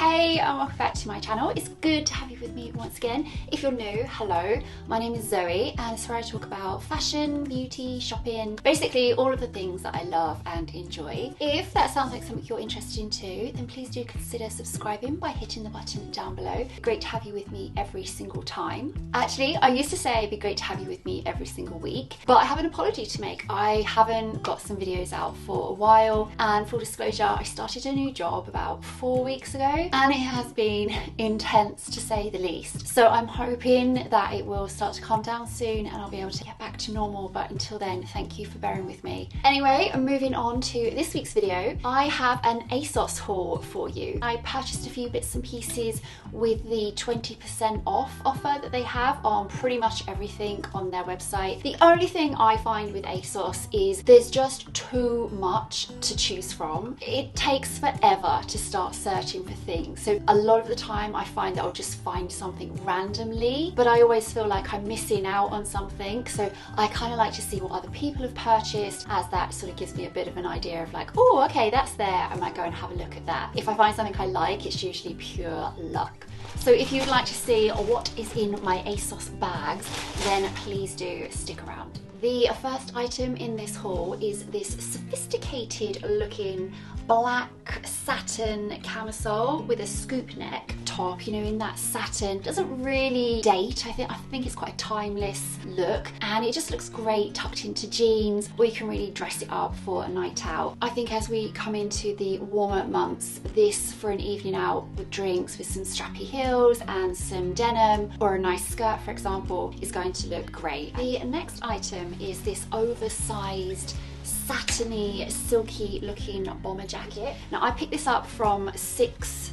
Hey and welcome back to my channel. It's good to have you with me once again. If you're new, hello, my name is Zoe and it's where I talk about fashion, beauty, shopping, basically all of the things that I love and enjoy. If that sounds like something you're interested in too, then please do consider subscribing by hitting the button down below. Great to have you with me every single time. Actually, I used to say it'd be great to have you with me every single week, but I have an apology to make. I haven't got some videos out for a while, and full disclosure, I started a new job about 4 weeks ago and it has been intense to say the least. So I'm hoping that it will start to calm down soon and I'll be able to get back to normal, but until then, thank you for bearing with me. Anyway, moving on to this week's video, I have an ASOS haul for you. I purchased a few bits and pieces with the 20% off offer that they have on pretty much everything on their website. The only thing I find with ASOS is there's just too much to choose from. It takes forever to start searching for things. So a lot of the time I find that I'll just find something randomly, but I always feel like I'm missing out on something. So I kind of like to see what other people have purchased, as that sort of gives me a bit of an idea of like, oh, okay, that's there. I might go and have a look at that. If I find something I like, it's usually pure luck. So if you'd like to see what is in my ASOS bags, then please do stick around. The first item in this haul is this sophisticated looking black satin camisole with a scoop neck top, you know, in that satin. Doesn't really date. I think it's quite a timeless look, and it just looks great tucked into jeans, or you can really dress it up for a night out. I think as we come into the warmer months, this for an evening out with drinks with some strappy heels and some denim or a nice skirt, for example, is going to look great. The next item is this oversized satiny, silky looking bomber jacket. Now I picked this up from 6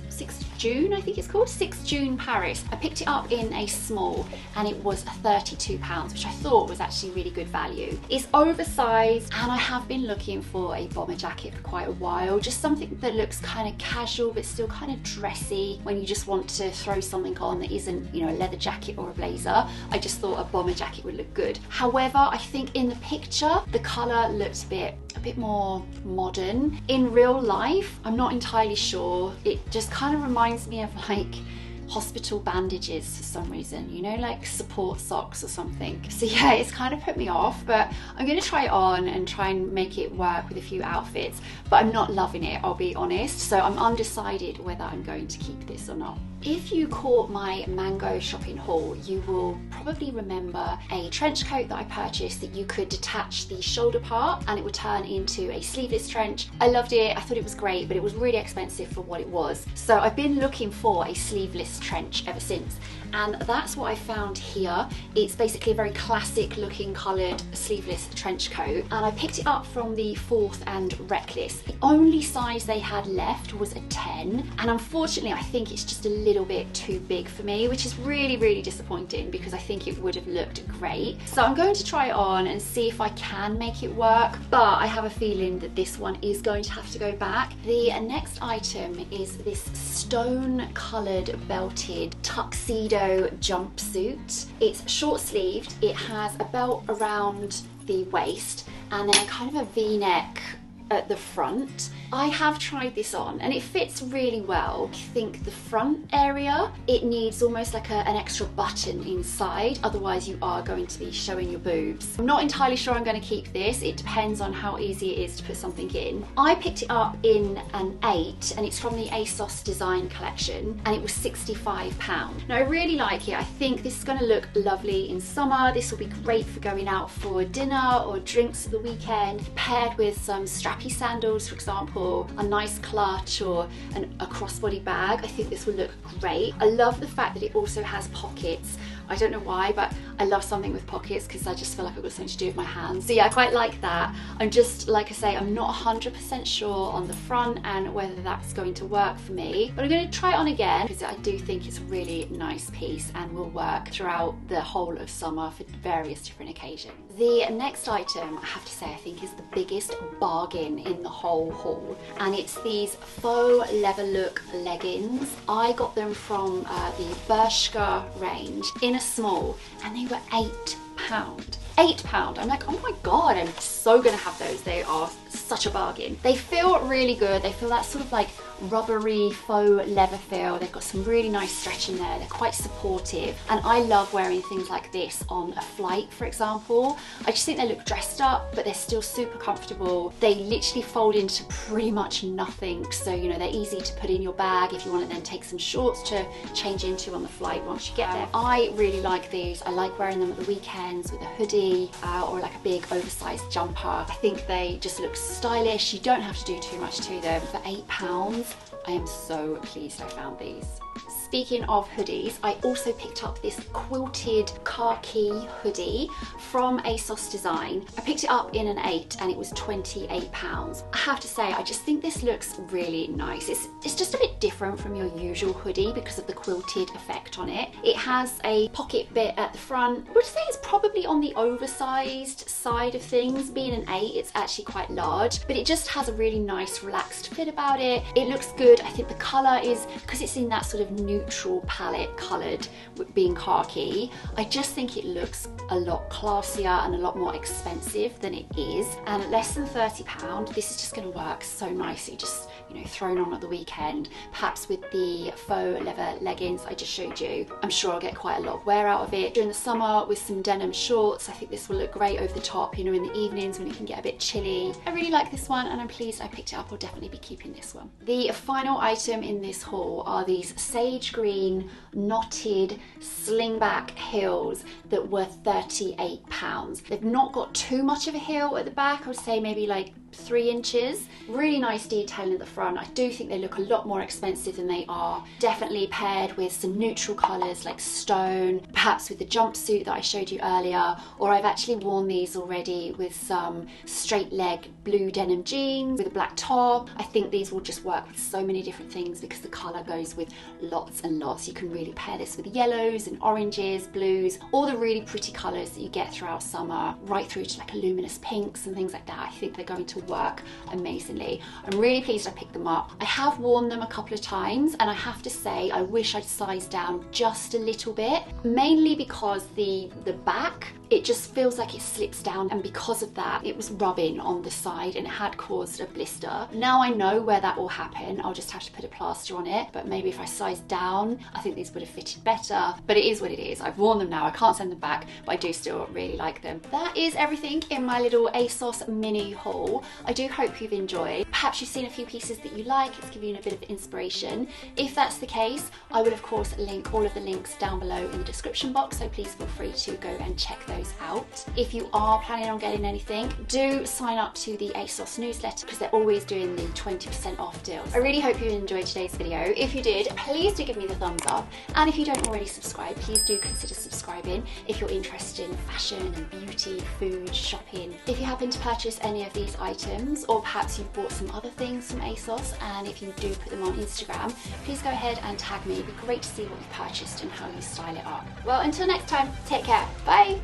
June, I think it's called, 6 June Paris. I picked it up in a small and it was £32, which I thought was actually really good value. It's oversized and I have been looking for a bomber jacket for quite a while, just something that looks kind of casual but still kind of dressy when you just want to throw something on that isn't, you know, a leather jacket or a blazer. I just thought a bomber jacket would look good. However, I think in the picture the colour looked a bit more modern. In real life, I'm not entirely sure. It just kind of reminds me of like hospital bandages for some reason, you know, like support socks or something. So yeah, it's kind of put me off, but I'm going to try it on and try and make it work with a few outfits, but I'm not loving it, I'll be honest. So I'm undecided whether I'm going to keep this or not. If you caught my Mango shopping haul, you will probably remember a trench coat that I purchased that you could detach the shoulder part and it would turn into a sleeveless trench. I loved it, I thought it was great, but it was really expensive for what it was. So I've been looking for a sleeveless trench ever since, and that's what I found here. It's basically a very classic looking coloured sleeveless trench coat, and I picked it up from the 4th and Reckless. The only size they had left was a 10, and unfortunately I think it's just a little bit too big for me, which is really disappointing because I think it would have looked great. So I'm going to try it on and see if I can make it work, but I have a feeling that this one is going to have to go back. The next item is this stone coloured belted tuxedo jumpsuit. It's short sleeved, it has a belt around the waist and then kind of a V-neck at the front. I have tried this on and it fits really well. I think the front area, it needs almost like an extra button inside, otherwise you are going to be showing your boobs. I'm not entirely sure I'm going to keep this. It depends on how easy it is to put something in. I picked it up in an 8 and it's from the ASOS design collection and it was £65. Now I really like it. I think this is going to look lovely in summer. This will be great for going out for dinner or drinks at the weekend, paired with some strappy sandals, for example, a nice clutch or a crossbody bag. I think this will look great. I love the fact that it also has pockets. I don't know why, but I love something with pockets because I just feel like I've got something to do with my hands. So yeah, I quite like that. I'm just, like I say, I'm not 100% sure on the front and whether that's going to work for me, but I'm going to try it on again because I do think it's a really nice piece and will work throughout the whole of summer for various different occasions. The next item, I have to say, I think is the biggest bargain in the whole haul, and it's these faux leather look leggings. I got them from the Bershka range in a small and they were £8. £8. I'm like, oh my god, I'm so gonna have those. They are such a bargain. They feel really good. They feel that sort of like rubbery faux leather feel. They've got some really nice stretch in there. They're quite supportive, and I love wearing things like this on a flight, for example. I just think they look dressed up, but they're still super comfortable. They literally fold into pretty much nothing, so you know, they're easy to put in your bag if you want to then take some shorts to change into on the flight once you get there. I really like these. I like wearing them at the weekends with a hoodie or like a big oversized jumper. I think they just look stylish. You don't have to do too much to them. For £8, I am so pleased I found these. Speaking of hoodies, I also picked up this quilted khaki hoodie from ASOS Design. I picked it up in an 8 and it was £28. I have to say, I just think this looks really nice. It's just a bit different from your usual hoodie because of the quilted effect on it. It has a pocket bit at the front. I would say it's probably on the oversized side of things. Being an 8, it's actually quite large, but it just has a really nice relaxed fit about it. It looks good. I think the colour is, because it's in that sort of neutral palette coloured, being khaki, I just think it looks a lot classier and a lot more expensive than it is. And at less than £30, this is just going to work so nicely, just, you know, thrown on at the weekend, perhaps with the faux leather leggings I just showed you. I'm sure I'll get quite a lot of wear out of it. During the summer with some denim shorts, I think this will look great over the top, you know, in the evenings when it can get a bit chilly. I really like this one and I'm pleased I picked it up. I'll definitely be keeping this one. The final item in this haul are these sage green knotted slingback heels that were £38. They've not got too much of a heel at the back. I would say maybe like 3 inches. Really nice detailing at the front. I do think they look a lot more expensive than they are. Definitely paired with some neutral colours like stone, perhaps with the jumpsuit that I showed you earlier, or I've actually worn these already with some straight leg blue denim jeans with a black top. I think these will just work with so many different things because the colour goes with lots and lots. You can really pair this with yellows and oranges, blues, all the really pretty colours that you get throughout summer, right through to like luminous pinks and things like that. I think they're going to work amazingly. I'm really pleased I picked them up. I have worn them a couple of times and I have to say I wish I'd sized down just a little bit, mainly because the back, it just feels like it slips down, and because of that it was rubbing on the side and it had caused a blister. Now I know where that will happen. I'll just have to put a plaster on it, but maybe if I sized down I think these would have fitted better, but it is what it is. I've worn them now, I can't send them back, but I do still really like them. That is everything in my little ASOS mini haul. I do hope you've enjoyed. Perhaps you've seen a few pieces that you like, it's given you a bit of inspiration. If that's the case, I will of course link all of the links down below in the description box, so please feel free to go and check those out. If you are planning on getting anything, do sign up to the ASOS newsletter because they're always doing the 20% off deals. I really hope you enjoyed today's video. If you did, please do give me the thumbs up, and if you don't already subscribe, please do consider subscribing if you're interested in fashion and beauty, food, shopping. If you happen to purchase any of these items, or perhaps you've bought some other things from ASOS, and if you do put them on Instagram, please go ahead and tag me. It'd be great to see what you've purchased and how you style it up. Well, until next time, take care. Bye!